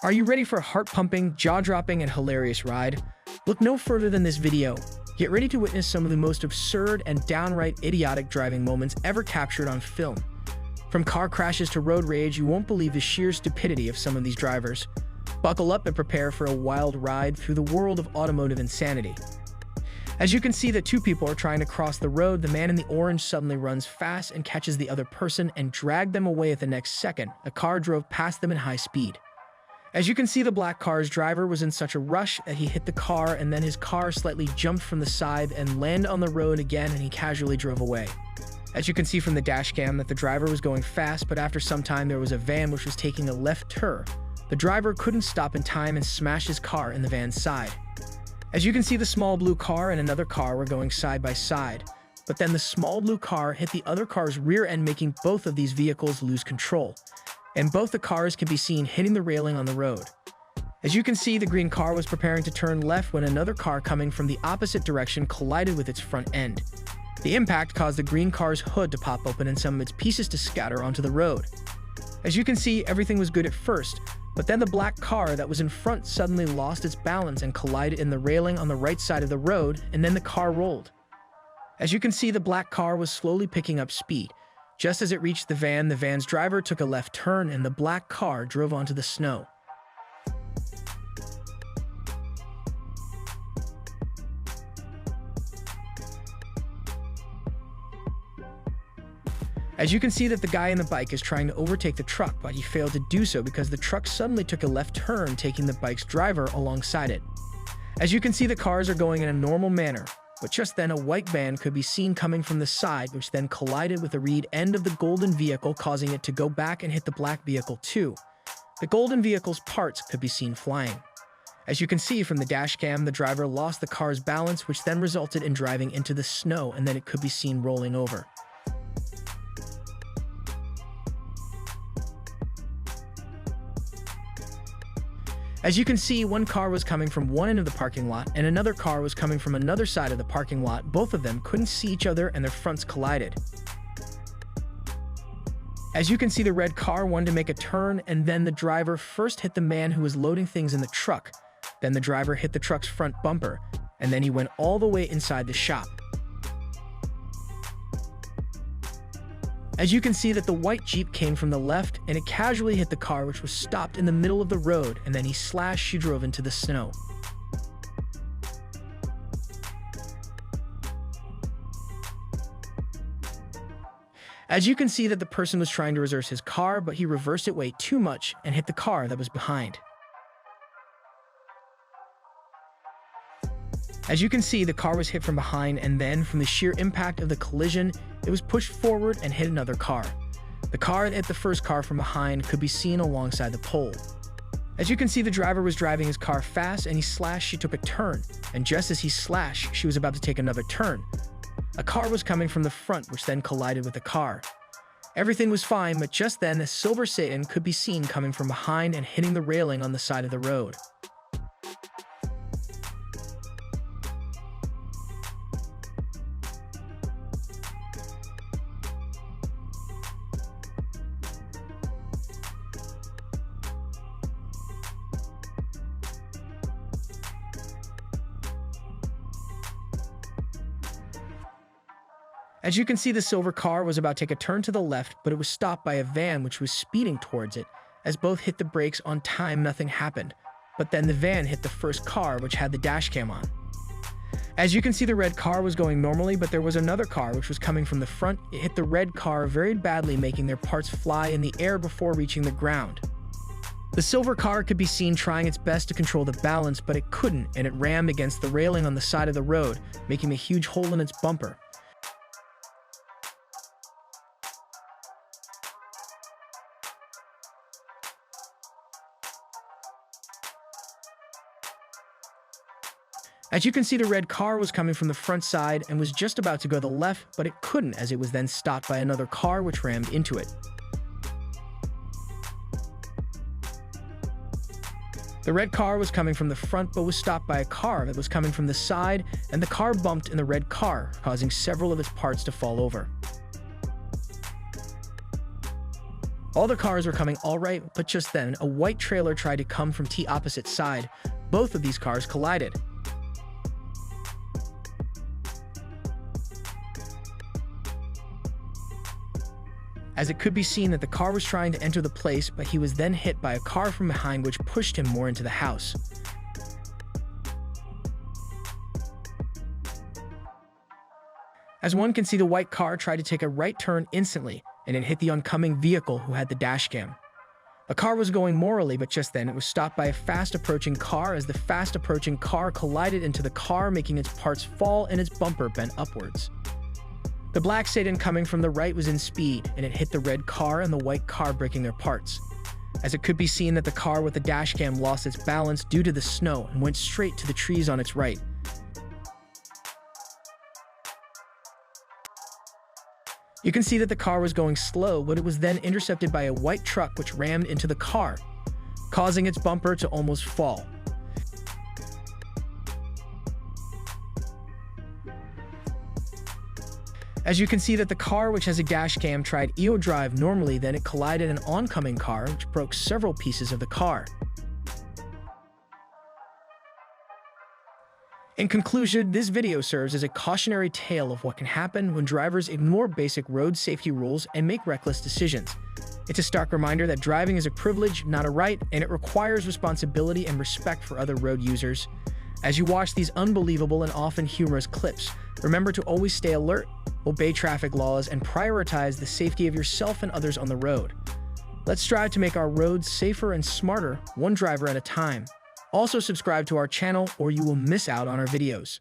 Are you ready for a heart-pumping, jaw-dropping, and hilarious ride? Look no further than this video. Get ready to witness some of the most absurd and downright idiotic driving moments ever captured on film. From car crashes to road rage, you won't believe the sheer stupidity of some of these drivers. Buckle up and prepare for a wild ride through the world of automotive insanity. As you can see that two people are trying to cross the road, the man in the orange suddenly runs fast and catches the other person and dragged them away at the next second. A car drove past them in high speed. As you can see, the black car's driver was in such a rush that he hit the car, and then his car slightly jumped from the side and landed on the road again, and he casually drove away. As you can see from the dash cam that the driver was going fast, but after some time there was a van which was taking a left turn. The driver couldn't stop in time and smashed his car in the van's side. As you can see, the small blue car and another car were going side by side, but then the small blue car hit the other car's rear end, making both of these vehicles lose control. And both the cars can be seen hitting the railing on the road. As you can see, the green car was preparing to turn left when another car coming from the opposite direction collided with its front end. The impact caused the green car's hood to pop open and some of its pieces to scatter onto the road. As you can see, everything was good at first, but then the black car that was in front suddenly lost its balance and collided in the railing on the right side of the road, and then the car rolled. As you can see, the black car was slowly picking up speed. Just as it reached the van's driver took a left turn and the black car drove onto the snow. As you can see that the guy in the bike is trying to overtake the truck, but he failed to do so because the truck suddenly took a left turn, taking the bike's driver alongside it. As you can see, the cars are going in a normal manner, but just then a white van could be seen coming from the side, which then collided with the rear end of the golden vehicle, causing it to go back and hit the black vehicle too. The golden vehicle's parts could be seen flying. As you can see from the dash cam, the driver lost the car's balance, which then resulted in driving into the snow, and then it could be seen rolling over. As you can see, one car was coming from one end of the parking lot and another car was coming from another side of the parking lot. Both of them couldn't see each other and their fronts collided. As you can see, the red car wanted to make a turn, and then the driver first hit the man who was loading things in the truck. Then the driver hit the truck's front bumper, and then he went all the way inside the shop. As you can see that the white Jeep came from the left and it casually hit the car, which was stopped in the middle of the road, and then she drove into the snow. As you can see that the person was trying to reverse his car, but he reversed it way too much and hit the car that was behind. As you can see, the car was hit from behind, and then from the sheer impact of the collision, it was pushed forward and hit another car. The car that hit the first car from behind could be seen alongside the pole. As you can see, the driver was driving his car fast and she took a turn, and just as she was about to take another turn. A car was coming from the front, which then collided with the car. Everything was fine, but just then a silver Satan could be seen coming from behind and hitting the railing on the side of the road. As you can see, the silver car was about to take a turn to the left, but it was stopped by a van which was speeding towards it. As both hit the brakes on time, nothing happened. But then the van hit the first car, which had the dash cam on. As you can see, the red car was going normally, but there was another car which was coming from the front. It hit the red car very badly, making their parts fly in the air before reaching the ground. The silver car could be seen trying its best to control the balance, but it couldn't, and it rammed against the railing on the side of the road, making a huge hole in its bumper. As you can see, the red car was coming from the front side and was just about to go to the left, but it couldn't, as it was then stopped by another car which rammed into it. The red car was coming from the front but was stopped by a car that was coming from the side, and the car bumped in the red car, causing several of its parts to fall over. All the cars were coming all right, but just then, a white trailer tried to come from the opposite side. Both of these cars collided. As it could be seen that the car was trying to enter the place, but he was then hit by a car from behind which pushed him more into the house. As one can see, the white car tried to take a right turn instantly, and it hit the oncoming vehicle who had the dash cam. The car was going morally, but just then it was stopped by a fast-approaching car as the fast-approaching car collided into the car, making its parts fall and its bumper bent upwards. The black sedan coming from the right was in speed, and it hit the red car and the white car, breaking their parts. As it could be seen that the car with the dash cam lost its balance due to the snow and went straight to the trees on its right. You can see that the car was going slow, but it was then intercepted by a white truck which rammed into the car, causing its bumper to almost fall. As you can see that the car which has a dash cam tried EO drive normally, then it collided an oncoming car which broke several pieces of the car. In conclusion, this video serves as a cautionary tale of what can happen when drivers ignore basic road safety rules and make reckless decisions. It's a stark reminder that driving is a privilege, not a right, and it requires responsibility and respect for other road users. As you watch these unbelievable and often humorous clips, remember to always stay alert, obey traffic laws, and prioritize the safety of yourself and others on the road. Let's strive to make our roads safer and smarter, one driver at a time. Also subscribe to our channel or you will miss out on our videos.